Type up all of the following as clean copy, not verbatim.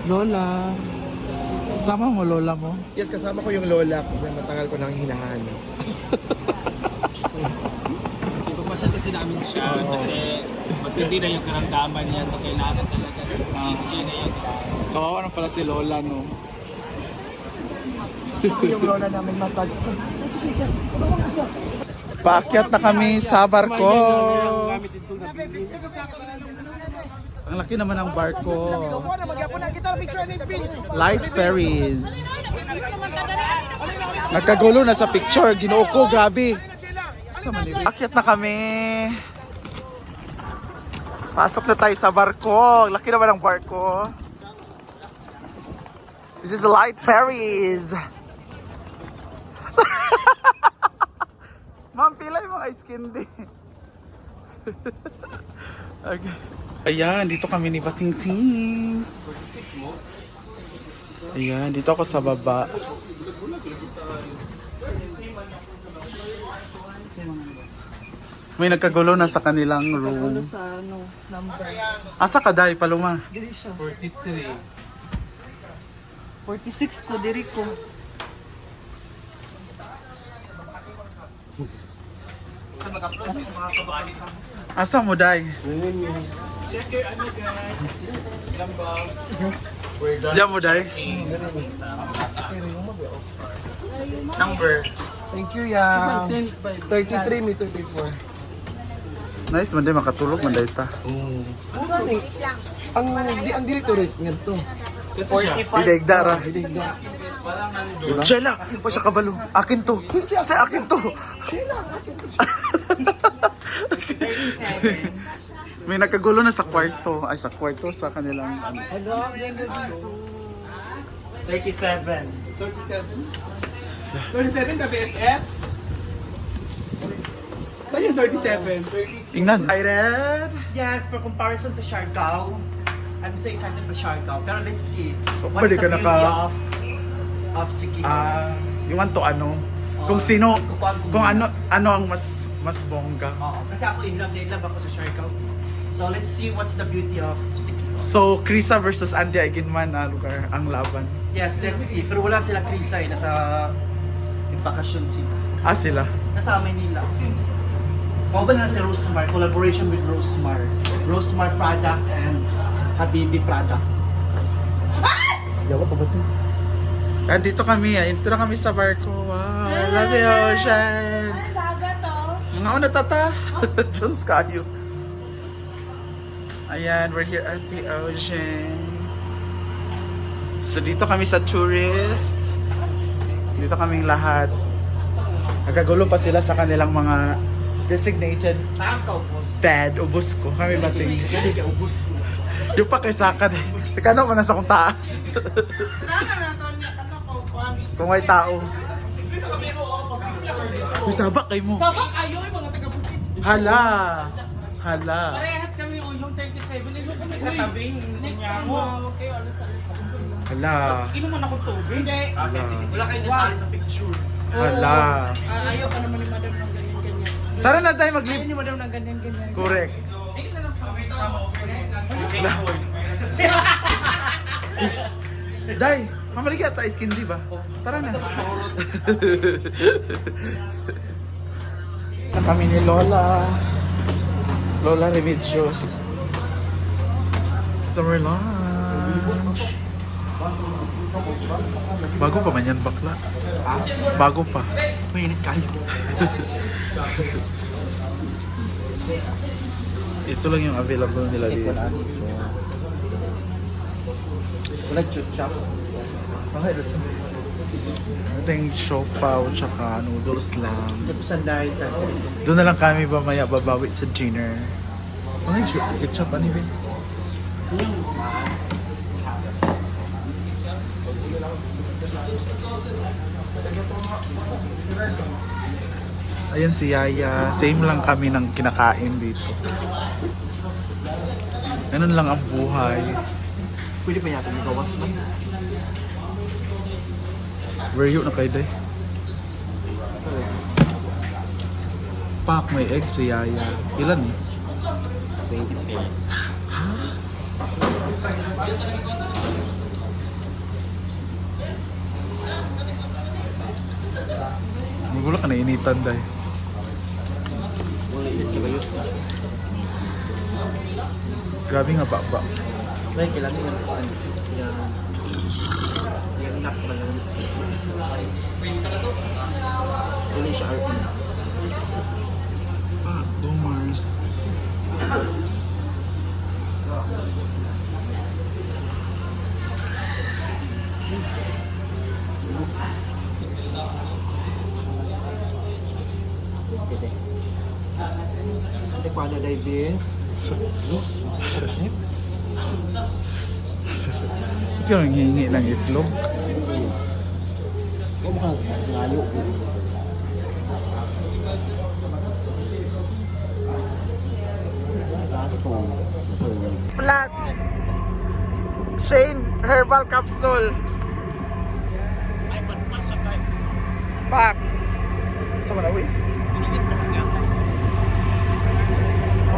Lola. Kasama mo lola mo? Yes, kasama ko yung lola ko. Matagal ko nang hinahanap. Ipapasal kasi namin siya kasi matindi na yung karamdaman niya so kailangan talaga i-enjoy na yung Kawawa na pala si lola, no? Kasi yung lola namin matag. Paakyat na kami sa barko. Ang laki naman ng barko. Light ferries. Nagkagulo na sa picture. Ginoo ko, grabe. Akyat na kami. Pasok na tayo sa barko. Ang laki naman ng barko. This is light ferries. Ma'am, pila yung mga ice candy. Okay. Ayan, dito kami ni Batingting. Ayan, dito ako sa baba. May nagkagulo na sa kanilang room. Sa number. Asa ka dahil, Paloma? Diri siya. 43. 46 ko, diri ko. Asa mo dahil? Check your ano guys. Lambang. Diyan mo dahil? Number. Thank you, ya. 33 me 34. Nice, man dahil makatulog man dahil ta. Ang gani. Ang dili tourist nga to. 45. Hidegda ra. Hidegda. Shela, pa siya kabalo. Akin to. Sa akin to. May nagkagulo na sa kwarto. Ay, sa kwarto sa kanilang ano. 37. 37 ka BFF? Saan yung 37? Tingnan. Excited? Yes, for comparison to Siargao, I'm so excited for Siargao. Pero let's see. What's Pwede the ka beauty naka- of Siquijor? Yung ano to ano. Kung sino, Kukuhaan ko kung muna. ano ang mas bongga. Oo, kasi ako in love ako sa Siargao. So let's see what's the beauty of Siquijor. So, Krisa versus Andy Aginman na lugar ang laban. Yes, let's see. Pero wala sila Krisa eh. Nasa bakasyon sila. Sila. Nasa Manila. Kauban na si Rosemar. Collaboration with Rosemar. Rosemar product and Habibi product. Yawa pa ba ito? Dito kami, ito na kami sa barko. Wow, I love the ocean. Ay, dagat to. Mga una tata. Jones kayo. Ayan, we're here at the ocean. So dito kami sa tourist. Dito kaming lahat. Nagkagulo pa sila sa kanilang mga designated Taas ka ubos. dad. Ubus ko. Kami bating. Hindi ka ubos ko. Yung pa kay Sakan. Si Kano man nasa kong taas. Kung may tao. May sabak kay mo. Sabak kayo yung mga taga-bukid. Hala. Hala. Parehas kami o yung 37. Yung kami, Katabing niya mo. Okay, alas. Hala. Inom mo na akong tubig. Hindi. Okay, sige. Wala kayo nasali sa picture. Hala. Ayaw pa naman ni madam ng ganyan-ganyan. Tara na tayo Ayaw mag-live. ni madam ng ganyan-ganyan. Correct. Day, mamalik yata ice candy ba? Tara na. Na kami ni Lola. Lola Remedios. Summer lunch. Bago pa man yan, bakla. Bago pa. Mainit kayo. Ito lang yung available nila dito. Wala chuchap. Ito yung siopaw tsaka noodles lang. Sanday sa Doon na lang kami mamaya babawi sa dinner. Ano yung ketchup? Ano yun? Ayan si Yaya. Same lang kami ng kinakain dito. Ganun lang ang buhay. Pwede pa yata magawas ba? Where you na kayo day? Pak, may egg si Yaya. Ilan eh? 20 pesos. ka nainitan dahil. Grabe nga ba? May kailangan yung kuan. Yung knock ba lang. Hindi siya RP. Mars. Hindi ko ano diving. Ito yung hingi ng itlog. Huwag ka ngayo. Plus Shane Herbal Capsule. Ay, mas siya kayo. Pak. Sa Manawi.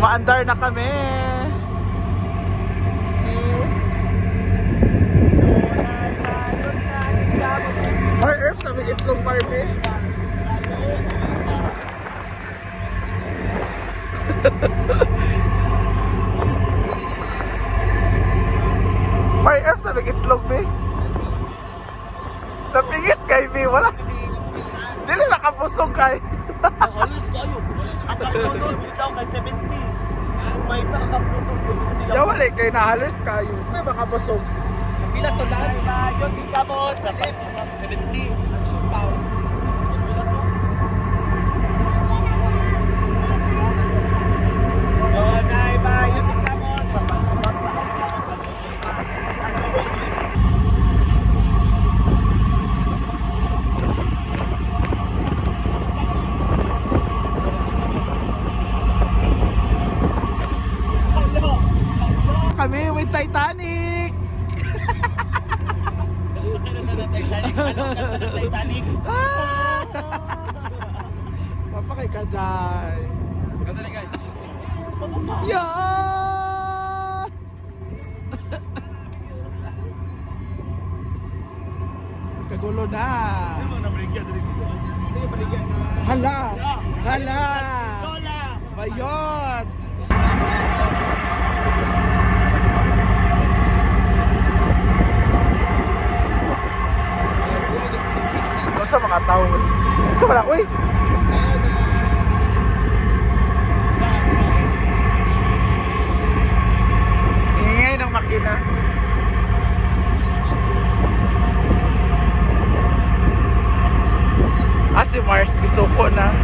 Umaandar na kami. See? Mar Earth sabi itlog Barbie. Mar Earth sabi itlog be. Napingis kay be wala. Dili nakapusog kay. Alis kayo. Ang upload daw kay 70. May pa-upload 70. Ya wala kay nahalers kayo. May makapusog. Pila to lahat? Yung tingkamot sa 70. Ang power. Kami with Titanic. Titanic. Papa kay Kaday. Yeah! Kagulo na. Hala! Hala! Bayot! Sa mga tao. Sa mga, uy! Ingay ng makina. Si Mars, isuko na.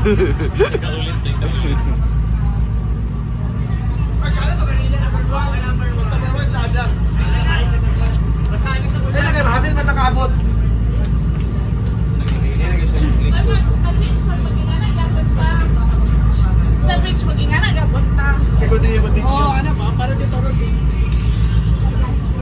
Hindi na kayo, mahamil man nakaabot. Sa beach, mag-ingana, gabot ta. Kaya ko din yung Oo, ano ba? Para dito rin.